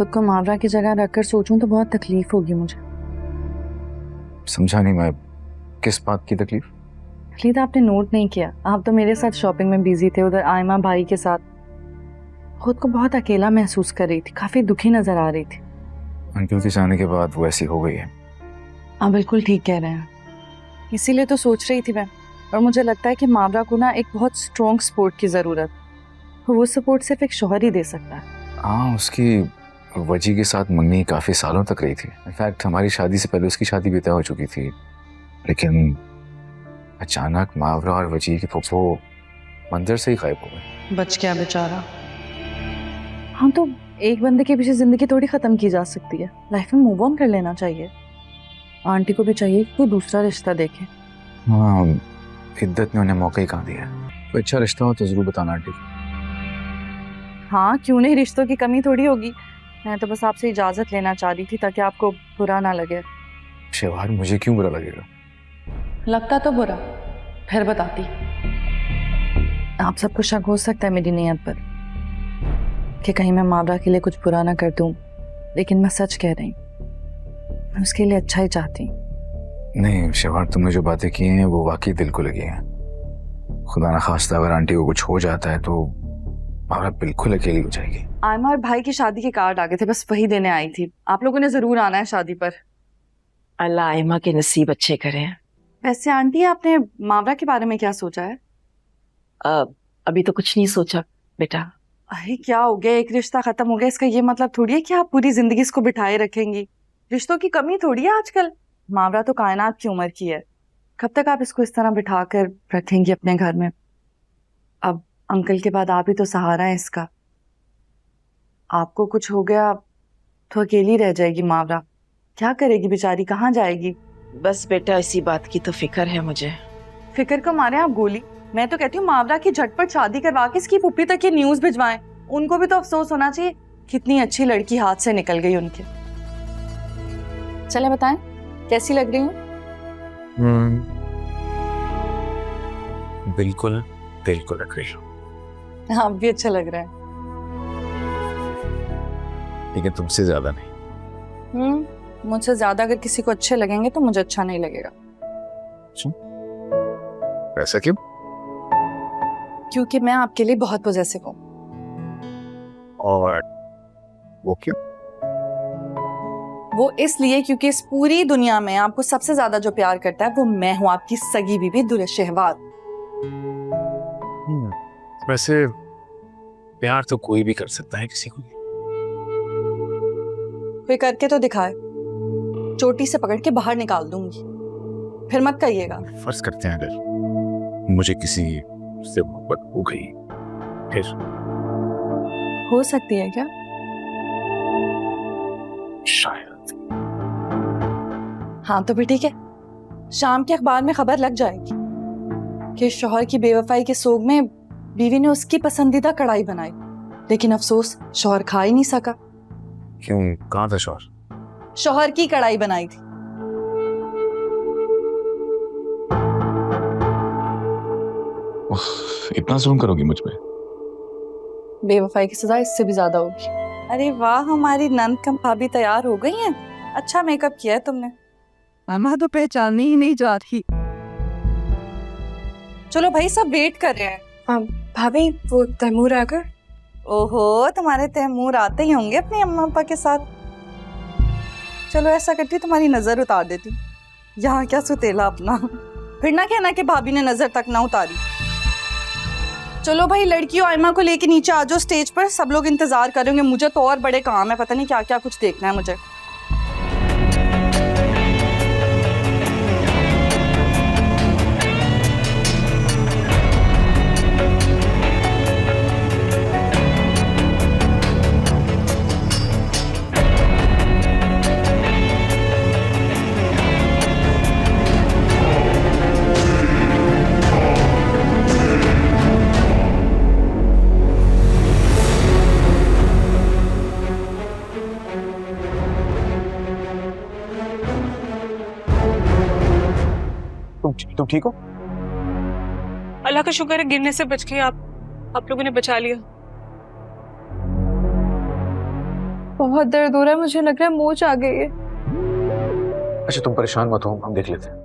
खुद को मावरा की जगह रखकर सोचूं तो बहुत तकलीफ होगी मुझे। समझा नहीं मैं, किस बात की तकलीफ? खलीद, आपने नोट नहीं किया, आप तो मेरे साथ शॉपिंग में बिजी थे, उधर आयमा भाई के साथ। खुद को बहुत अकेला महसूस कर रही थी, काफी दुखी नजर आ रही थी। अंकल के जाने के बाद वो ऐसी हो गई है। आप बिल्कुल ठीक कह रहे हैं, इसीलिए तो सोच रही थी मैं। और मुझे लगता है कि मावरा को ना एक बहुत स्ट्रॉन्ग सपोर्ट की जरूरत, वो सपोर्ट सिर्फ एक शौहर ही दे सकता है। हाँ, उसकी वजी के साथ मंगनी काफी सालों तक रही थी। इनफैक्ट हमारी शादी से पहले उसकी शादी भी तय हो चुकी थी, लेकिन अचानक मावरा और वजी के फुफ्फो मंदिर से ही गायब हो गए। बच गया बेचारा। हाँ, तो एक बंदे के पीछे जिंदगी थोड़ी खत्म की जा सकती है, लाइफ में मूव ऑन कर लेना चाहिए। आंटी को भी चाहिए कि कोई दूसरा रिश्ता देखे। हाँ, इद्दत ने उन्हें मौका ही कहाँ दिया। कोई अच्छा रिश्ता हो तो जरूर बताना आंटी को। हाँ, क्यों नहीं, रिश्तों की कमी थोड़ी होगी। मैं तो बस आपसे इजाजत लेना चाह रही थी ताकि आपको बुरा ना लगे। शेवार, मुझे क्यों बुरा लगेगा? लगता तो बुरा, फिर बताती। आप सबको शक हो सकता है मेरी नीयत पर कि कहीं मैं मावरा के लिए कुछ बुरा ना कर दूं, लेकिन मैं सच कह रही हूँ, मैं उसके लिए अच्छा ही चाहती हूँ। नहीं शेवार, तुमने जो बातें की हैं वो वाकई दिल को लगी हैं। खुदा ना खास्ता अगर आंटी को कुछ हो जाता है तो मावरा बिल्कुल अकेली हो जाएगी। आयमा और भाई की शादी के कार्ड आ गए थे, बस वही देने आई थी। आप लोगों ने जरूर आना है शादी पर। अल्लाह आयमा के नसीब अच्छे करे। वैसे आंटी, आपने मावरा के बारे में क्या सोचा है? अभी तो कुछ नहीं सोचा बेटा। अरे क्या हो गया, एक रिश्ता खत्म हो गया, इसका ये मतलब थोड़ी है कि आप पूरी जिंदगी इसको बिठाए रखेंगी। रिश्तों की कमी थोड़ी है आजकल। मावरा तो कायनात की उम्र की है, कब तक आप इसको इस तरह बिठा कर रखेंगी अपने घर में? अब अंकल के बाद आप ही तो सहारा है इसका। आपको कुछ हो गया तो अकेली रह जाएगी मावरा। क्या करेगी बेचारी, कहाँ जाएगी? बस बेटा इसी बात की तो फिक्र है मुझे। फिक्र को मारे आप गोली। मैं तो कहती हूँ मावरा की झटपट शादी करवा के इसकी पुप्पी तक ये न्यूज भिजवाएं। उनको भी तो अफसोस होना चाहिए, कितनी अच्छी लड़की हाथ से निकल गई उनके। चले बताएं, कैसी लग रही हूँ? बिल्कुल दिल को लग रही हो। आप भी अच्छा लग रहा है। लेकिन तुमसे ज्यादा नहीं। मुझसे ज्यादा अगर किसी को अच्छे लगेंगे तो मुझे अच्छा नहीं लगेगा। ऐसा क्यों? क्योंकि मैं आपके लिए बहुत पॉजेसिव हूँ। और वो क्यों? वो इसलिए क्योंकि इस पूरी दुनिया में आपको सबसे ज्यादा जो प्यार करता है वो मैं हूँ, आपकी सगी बीबी दुल्हे शहवाज। वैसे प्यार तो कोई भी कर सकता है किसी को। कोई करके तो दिखाए, चोटी से पकड़ के बाहर निकाल दूंगी। फिर मत कहिएगा। फर्ज करते हैं अगर मुझे किसी से मोहब्बत हो गई, फिर हो सकती है क्या? शायद। हाँ तो भी ठीक है, शाम के अखबार में खबर लग जाएगी कि शौहर की बेवफाई के सोग में बीवी ने उसकी पसंदीदा कढ़ाई बनाई, लेकिन अफसोस शौहर खा ही नहीं सका। क्यों, कहाँ था शौहर? शौहर की कढ़ाई बनाई थी। इतना जुल्म करोगी मुझ पे? बेवफाई की सजा इससे भी ज्यादा होगी। अरे वाह, हमारी नंद कम भाभी तैयार हो गई हैं। अच्छा मेकअप किया है तुमने। अम्मा तो पहचाननी ही नहीं जा रही। चलो भाई, सब वेट कर रहे हैं। भाभी वो तैमूर आ गए? ओहो, तुम्हारे तैमूर आते ही होंगे अपने अम्मा पापा के साथ। चलो ऐसा करती हूँ, तुम्हारी नजर उतार देती हूँ। यहाँ क्या सुतेला अपना, फिर ना कहना कि भाभी ने नजर तक ना उतारी। चलो भाई लड़कियों, आयमा को लेके नीचे आ जाओ स्टेज पर, सब लोग इंतजार करेंगे। मुझे तो और बड़े काम है, पता नहीं क्या क्या कुछ देखना है मुझे। तुम ठीक हो? अल्लाह का शुक्र है गिरने से बच गए आप लोगों ने बचा लिया। बहुत दर्द हो रहा है, मुझे लग रहा है मोच आ गई है। अच्छा तुम परेशान मत हो, हम देख लेते हैं।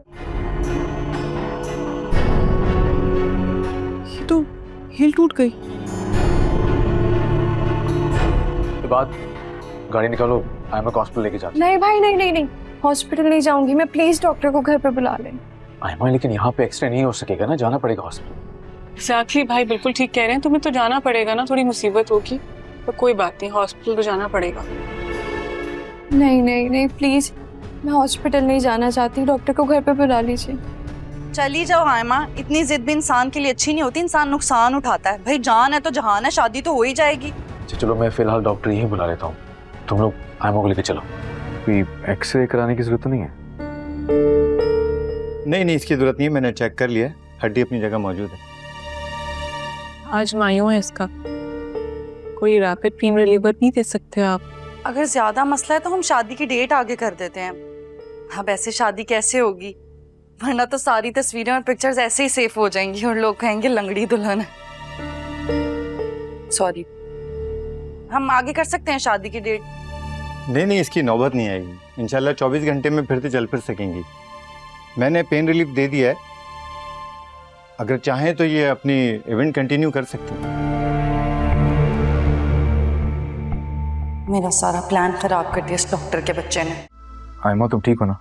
ये तो हील टूट गई। के बाद गाड़ी निकालो, आयमा को हॉस्पिटल लेके जाते हैं। नहीं भाई, नहीं नहीं नहीं, हॉस्पिटल नहीं जाऊंगी मैं, प्लीज डॉक्टर को घर पे बुला लें। आयमा लेकिन यहाँ पे एक्सरे नहीं हो सकेगा ना, जाना पड़ेगा हॉस्पिटल। एग्जैक्टली भाई, बिल्कुल ठीक कह रहे हैं, तुम्हें तो जाना पड़ेगा ना, थोड़ी मुसीबत होगी तो कोई बात नहीं, हॉस्पिटल तो जाना पड़ेगा। नहीं नहीं नहीं प्लीज, मैं हॉस्पिटल नहीं जाना चाहती, डॉक्टर को घर पे बुला लीजिए। चली जाओ आयमा, इतनी जिद भी इंसान के लिए अच्छी नहीं होती, इंसान नुकसान उठाता है। भाई जान है तो जहान है, शादी तो हो ही जाएगी। अच्छा चलो मैं फिलहाल डॉक्टर यहीं बुला लेता हूँ, तुम लोग आयमा को लेके चलो। कोई एक्सरे कराने की जरूरत तो नहीं है? नहीं इसकी जरूरत नहीं है, मैंने चेक कर लिया है, हड्डी अपनी जगह मौजूद है। आज मायूं है इसका, कोई रैपिड पेन रिलीवर नहीं दे सकते आप? अगर ज्यादा मसला है तो हम शादी की डेट आगे कर देते हैं। अब ऐसे शादी कैसे होगी, वरना तो सारी तस्वीरें और पिक्चर्स ऐसे ही सेफ हो जाएंगी और लोग कहेंगे लंगड़ी दुल्हन है। सॉरी, हम आगे कर सकते हैं शादी की डेट। नहीं इसकी नौबत नहीं आएगी, इंशाल्लाह 24 घंटे में फिर से चल फिर सकेंगी। मैंने पेन रिलीफ दे दिया है, अगर चाहें तो ये अपनी इवेंट कंटिन्यू कर सकती हैं। मेरा सारा प्लान खराब कर दिया इस डॉक्टर के बच्चे ने। आयमा तुम ठीक हो ना?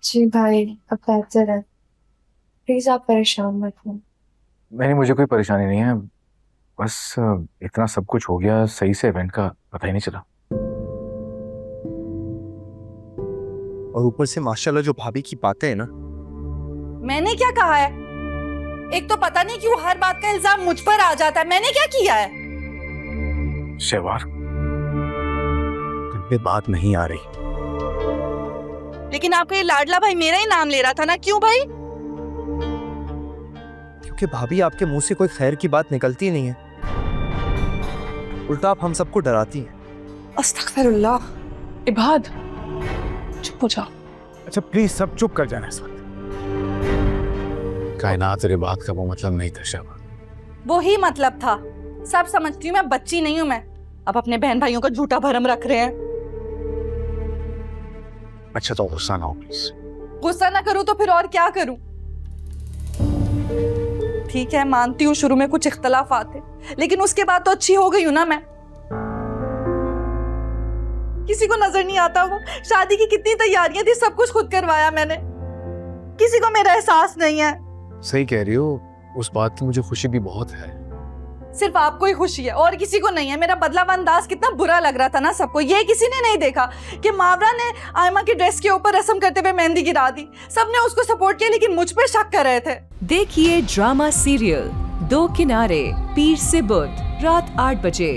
जी भाई, अब बेहतर है, प्लीज आप परेशान मत हो। नहीं मुझे कोई परेशानी नहीं है, बस इतना सब कुछ हो गया सही से, इवेंट का पता ही नहीं चला। और ऊपर से माशाल्लाह जो भाभी की बातें है ना। मैंने क्या कहा है? एक तो पता नहीं क्यों हर बात का इल्जाम मुझ पर आ जाता है, मैंने क्या किया है? शहवार तुम पे बात नहीं आ रही। लेकिन आपका ये लाडला भाई मेरा ही नाम ले रहा था ना, क्यों भाई? क्योंकि भाभी आपके मुंह से कोई खैर की बात निकलती नहीं है, उल्टा आप हम सबको डराती हैं। अस्तगफिरुल्लाह। इबाद चुप हो जाओ। अच्छा प्लीज सब चुप कर जाना इस वक्त। कायनात तेरे बात का वो मतलब नहीं था शहबाज। वो ही मतलब था, सब समझती हूँ, मैं बच्ची नहीं हूँ मैं। अब अपने बहन भाइयों का झूठा भरम रख रहे हैं। अच्छा तो गुस्सा ना हो प्लीज। गुस्सा ना करूँ तो फिर और क्या करूँ? ठीक है मानती हूँ शुरू में कुछ इख्तलाफात थे, लेकिन उसके बाद तो अच्छी हो गई हूँ ना मैं। किसी को नजर नहीं आता वो शादी की कितनी तैयारियां थी, सब कुछ खुद करवाया मैंने, किसी को मेरा एहसास नहीं है। सही कह रही हो, उस बात की मुझे खुशी भी बहुत है। सिर्फ आपको ही खुशी है और किसी को नहीं है। मेरा बदलावा अंदाज कितना बुरा लग रहा था ना सबको, ये किसी ने नहीं देखा कि मावरा ने आयमा की ड्रेस के ऊपर रस्म करते हुए मेहंदी गिरा दी। सबने उसको सपोर्ट किया लेकिन मुझ पे शक कर रहे थे। देखिए ड्रामा सीरियल दो किनारे, पीर से बुध रात 8 बजे